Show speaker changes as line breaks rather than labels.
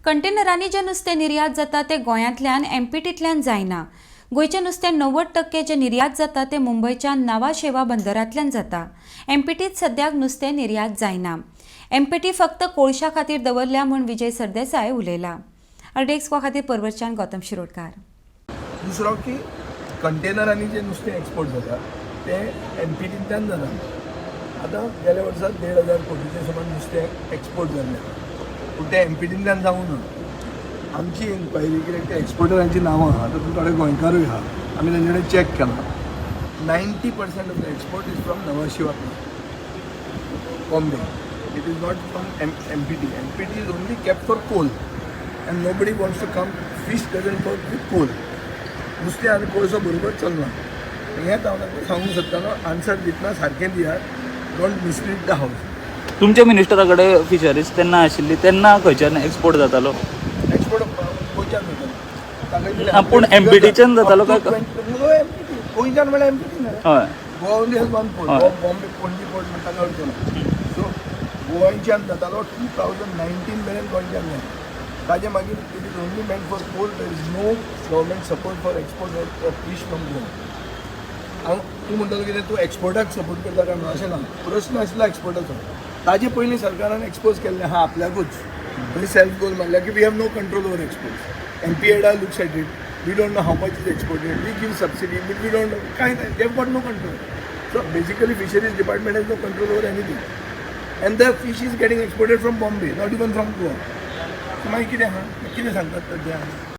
कंटेनरांनी जे नुस्तें निर्यात जाता ते गोंयांतल्यान एमपीटींतल्यान जायना। गोंयचें नुस्तें 90% जे निर्यात जाता ते मुंबयच्या नावा शेवा बंदरांतल्यान जाता। एमपीटींत सद्याक नुस्तें निर्यात जायना। एमपीटी फक्त कोळशा खातीर दवरल्या म्हूण विजय सरदेसाय उलयला। अर्डेक्सको खातीर परवरच्यान गौतम शिरोडकार।
दुसरो की कंटेनरांनी जे नुस्तें एक्सपोर्ट जाता ते एमपीटींतल्यान जाता। आतां गेल्या वर्सा 1,500 कोटीचें सुमार नुस्तें एक्सपोर्ट जाल्लें, पूण ते एमपीटींतल्यान जावूं ना। आमची इन्क्वायरी कित्याक त्या एक्सपोर्टरांची नांवां आतां थोडे गोंयकारूय आहा, आमी तांचे कडेन चॅक केलां। 90% of the export is from Nava Sheva Bombay. It is not from MPT. MPT is only kept for coal and nobody wants to come. Fish doesn't work with coal. नुस्तें आनी कोळसो बरोबर चलना. हें हांव ताका सांगूंक सोदतालो, आन्सर दितना सारकें दियात. डोंट मिसलीड द हावस.
तुमच्या मिनिस्टरा कडेन फिशरीज तेन्ना आशिल्ली तेन्ना खंयच्यान एक्सपोर्ट जातालो?
एक्सपोर्ट गोंयच्यान जातालो
पूण एमपीटीच्यान जातालो काय?
एमपीटी गोंयच्यान म्हळ्यार एमपीटी ना.
हय,
Goa only has one port. Bombay Panaji port म्हणटा ताका अर्थ. सो गोंयच्यान जातालो 2019 मेरेन गोंयच्यान जाता. ताजे मागीर it is only meant for coal. There is no government support for export of fish from Goa. हांव तूं म्हणटलो कितें तूं एक्सपोर्टाक सपोर्ट करता काय म्हणून, अशें ना. प्रश्न आसला एक्सपोर्टाचो. ताजे पयलीं सरकारान एक्सपोज केल्लें आहा आपल्याकूच. म्हणजे सेल्फ गोल मारल्या की we have no control over export. MPEDA looks at it. We don't know how much is exported. We give subsidy but we don't know कांय ना. They have got no control. So basically fisheries department has no control over anything. And the fish is getting exported from Bombay, not even from Goa. मागीर कितें आहा, कितें सांगतात ते?